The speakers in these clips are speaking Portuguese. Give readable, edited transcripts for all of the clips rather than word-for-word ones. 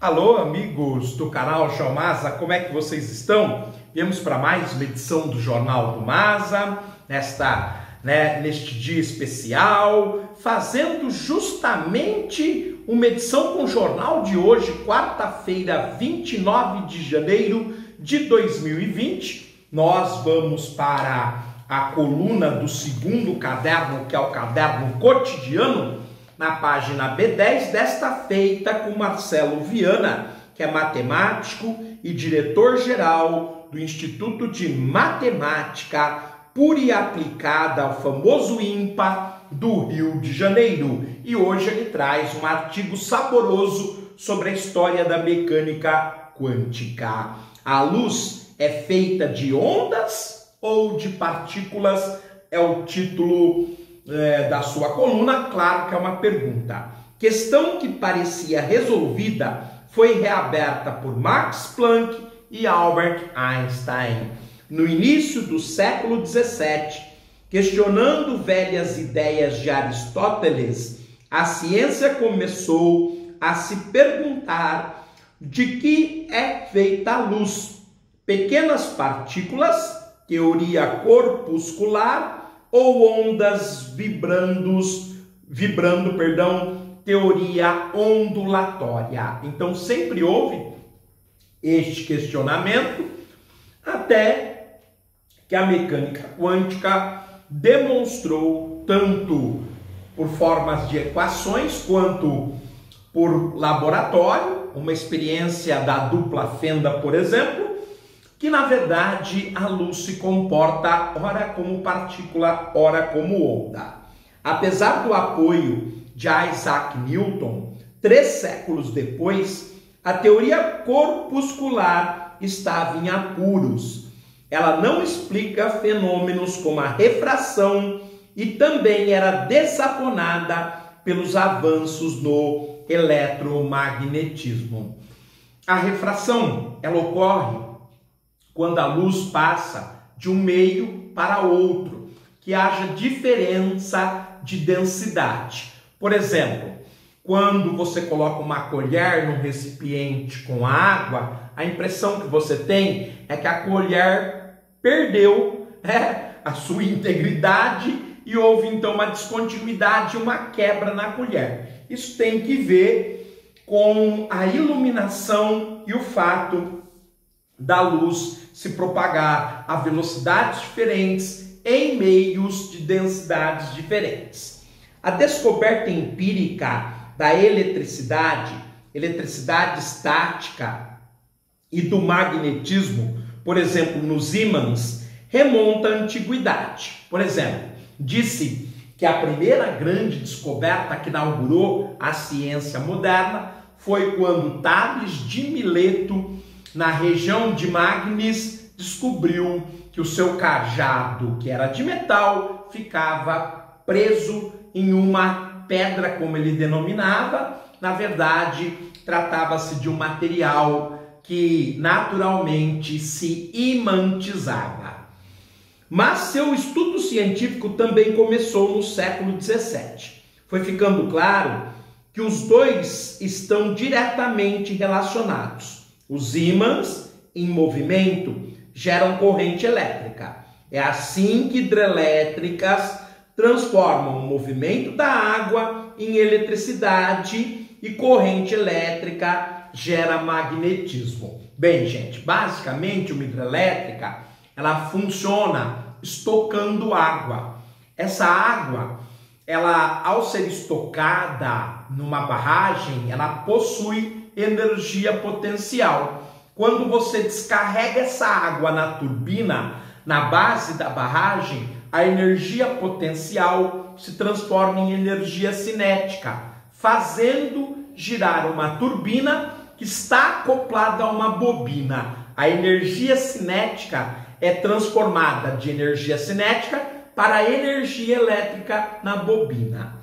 Alô, amigos do canal João Maza, como é que vocês estão? Viemos para mais uma edição do Jornal do Maza, neste dia especial, fazendo justamente uma edição com o jornal de hoje, quarta-feira, 29 de janeiro de 2020. Nós vamos para a coluna do segundo caderno, que é o caderno cotidiano, na página B10, desta feita com Marcelo Viana, que é matemático e diretor-geral do Instituto de Matemática Pura e Aplicada, o famoso INPA, do Rio de Janeiro. E hoje ele traz um artigo saboroso sobre a história da mecânica quântica. A luz é feita de ondas ou de partículas? É o título da sua coluna. Claro que é uma pergunta. Questão que parecia resolvida foi reaberta por Max Planck e Albert Einstein. No início do século XVII, questionando velhas ideias de Aristóteles, a ciência começou a se perguntar de que é feita a luz. Pequenas partículas, teoria corpuscular, ou ondas vibrando, teoria ondulatória. Então sempre houve este questionamento, até que a mecânica quântica demonstrou, tanto por formas de equações quanto por laboratório, uma experiência da dupla fenda, por exemplo, que na verdade a luz se comporta ora como partícula, ora como onda. Apesar do apoio de Isaac Newton, 3 séculos depois, a teoria corpuscular estava em apuros. Ela não explica fenômenos como a refração e também era desaponada pelos avanços no eletromagnetismo. A refração, ela ocorre quando a luz passa de um meio para outro, que haja diferença de densidade. Por exemplo, quando você coloca uma colher num recipiente com água, a impressão que você tem é que a colher perdeu a sua integridade e houve então uma descontinuidade, uma quebra na colher. Isso tem que ver com a iluminação e o fato da luz se propagar a velocidades diferentes em meios de densidades diferentes. A descoberta empírica da eletricidade estática e do magnetismo, por exemplo, nos ímãs, remonta à antiguidade. Por exemplo, disse que a primeira grande descoberta que inaugurou a ciência moderna foi quando Tales de Mileto, na região de Magnes, descobriu que o seu cajado, que era de metal, ficava preso em uma pedra, como ele denominava. Na verdade, tratava-se de um material que naturalmente se imantizava. Mas seu estudo científico também começou no século XVII. Foi ficando claro que os dois estão diretamente relacionados. Os ímãs em movimento geram corrente elétrica. É assim que hidrelétricas transformam o movimento da água em eletricidade e corrente elétrica gera magnetismo. Bem, gente, basicamente uma hidrelétrica, ela funciona estocando água. Essa água, ela, ao ser estocada numa barragem, ela possui energia potencial. Quando você descarrega essa água na turbina, na base da barragem, a energia potencial se transforma em energia cinética, fazendo girar uma turbina que está acoplada a uma bobina. A energia cinética é transformada de energia cinética para energia elétrica na bobina.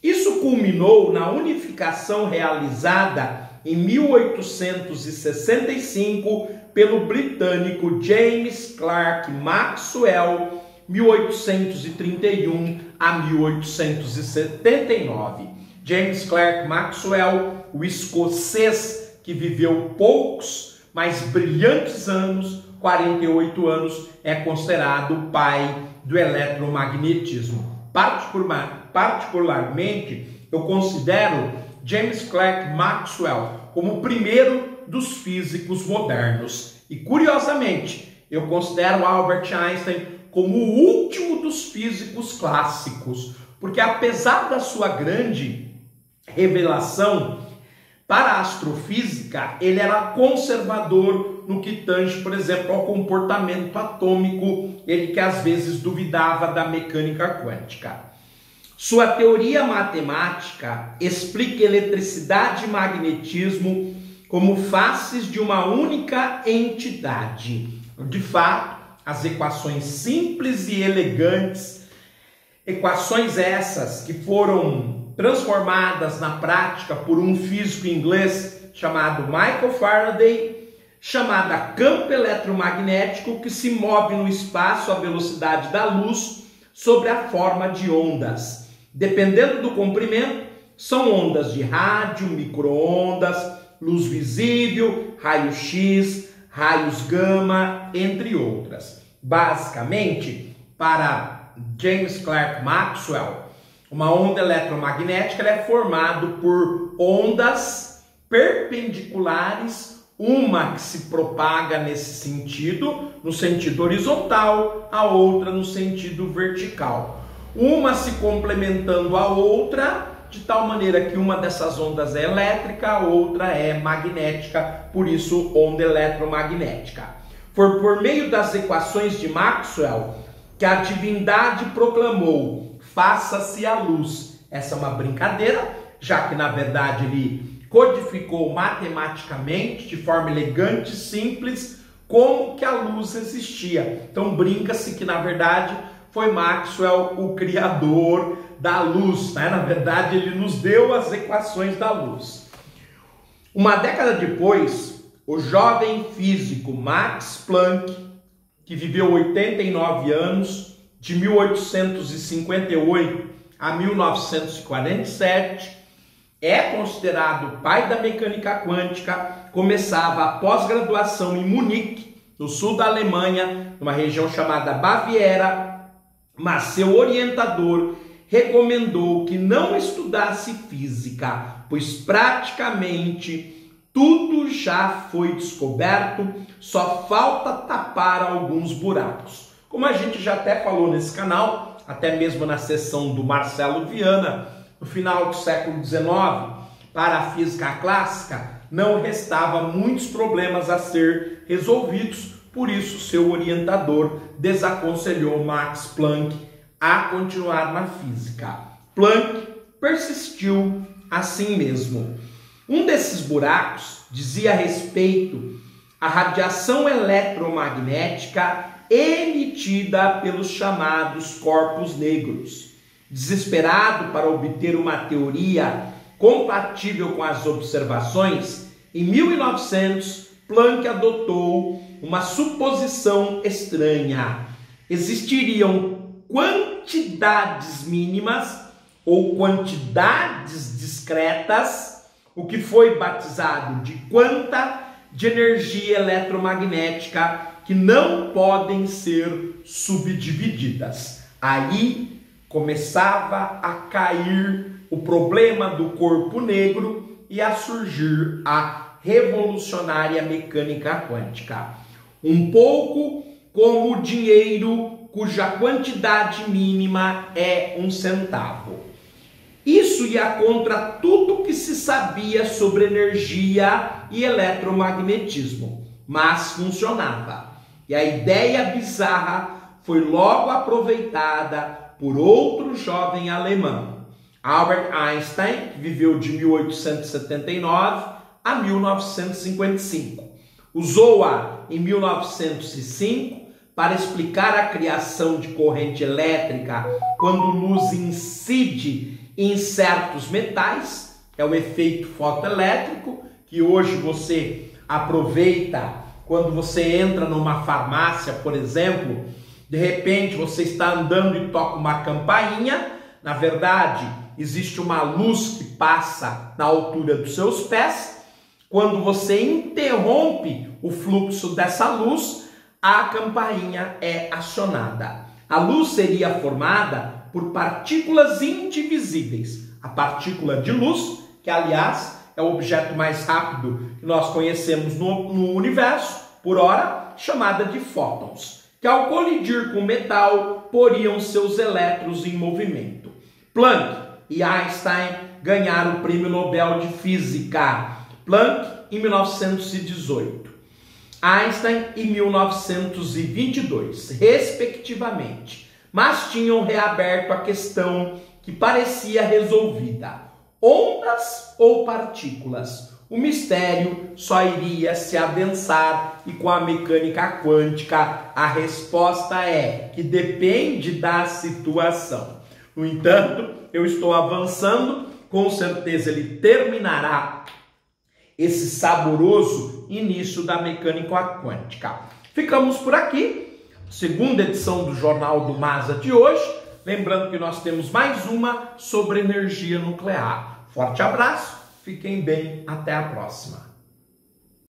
Isso culminou na unificação realizada em 1865 pelo britânico James Clerk Maxwell, 1831 a 1879. James Clerk Maxwell, o escocês que viveu poucos, mas brilhantes anos, 48 anos, é considerado o pai do eletromagnetismo. Particularmente, eu considero James Clerk Maxwell como o primeiro dos físicos modernos. E, curiosamente, eu considero Albert Einstein como o último dos físicos clássicos, porque apesar da sua grande revelação para a astrofísica, ele era conservador no que tange, por exemplo, ao comportamento atômico, ele que às vezes duvidava da mecânica quântica. Sua teoria matemática explica eletricidade e magnetismo como faces de uma única entidade. De fato, as equações simples e elegantes, equações essas que foram transformadas na prática por um físico inglês chamado Michael Faraday, chamada campo eletromagnético, que se move no espaço à velocidade da luz sobre a forma de ondas. Dependendo do comprimento, são ondas de rádio, micro-ondas, luz visível, raio-x, raios gama, entre outras. Basicamente, para James Clerk Maxwell, uma onda eletromagnética é formada por ondas perpendiculares, uma que se propaga nesse sentido, no sentido horizontal, a outra no sentido vertical. Uma se complementando a outra, de tal maneira que uma dessas ondas é elétrica, a outra é magnética, por isso onda eletromagnética. Foi por meio das equações de Maxwell que a divindade proclamou: faça-se a luz. Essa é uma brincadeira, já que na verdade ele codificou matematicamente, de forma elegante e simples, como que a luz existia. Então brinca-se que na verdade foi Maxwell o criador da luz, né? Na verdade ele nos deu as equações da luz. Uma década depois, o jovem físico Max Planck, que viveu 89 anos, de 1858 a 1947, é considerado o pai da mecânica quântica, começava a pós-graduação em Munique, no sul da Alemanha, numa região chamada Baviera, mas seu orientador recomendou que não estudasse física, pois praticamente tudo já foi descoberto, só falta tapar alguns buracos. Como a gente já até falou nesse canal, até mesmo na sessão do Marcelo Viana, no final do século XIX, para a física clássica, não restava muitos problemas a ser resolvidos, por isso seu orientador desaconselhou Max Planck a continuar na física. Planck persistiu assim mesmo. Um desses buracos dizia respeito à radiação eletromagnética emitida pelos chamados corpos negros. Desesperado para obter uma teoria compatível com as observações, em 1900, Planck adotou uma suposição estranha. Existiriam quantidades mínimas ou quantidades discretas, o que foi batizado de quanta de energia eletromagnética, que não podem ser subdivididas. Aí começava a cair o problema do corpo negro e a surgir a revolucionária mecânica quântica. Um pouco como o dinheiro cuja quantidade mínima é 1 centavo. Isso ia contra tudo que se sabia sobre energia e eletromagnetismo, mas funcionava. E a ideia bizarra foi logo aproveitada por outro jovem alemão, Albert Einstein, que viveu de 1879 a 1955. Usou-a em 1905 para explicar a criação de corrente elétrica quando luz incide em certos metais. É o efeito fotoelétrico que hoje você aproveita quando você entra numa farmácia, por exemplo. De repente você está andando e toca uma campainha. Na verdade, existe uma luz que passa na altura dos seus pés. Quando você interrompe o fluxo dessa luz, a campainha é acionada. A luz seria formada por partículas indivisíveis. A partícula de luz, que aliás é o objeto mais rápido que nós conhecemos no universo, por hora, chamada de fótons, que ao colidir com o metal, poriam seus elétrons em movimento. Planck e Einstein ganharam o Prêmio Nobel de Física. Planck em 1918, Einstein em 1922, respectivamente, mas tinham reaberto a questão que parecia resolvida: ondas ou partículas? O mistério só iria se adensar, e com a mecânica quântica a resposta é que depende da situação. No entanto, eu estou avançando, com certeza ele terminará esse saboroso início da mecânica quântica. Ficamos por aqui, segunda edição do Jornal do Masa de hoje. Lembrando que nós temos mais uma sobre energia nuclear. Forte abraço, fiquem bem, até a próxima.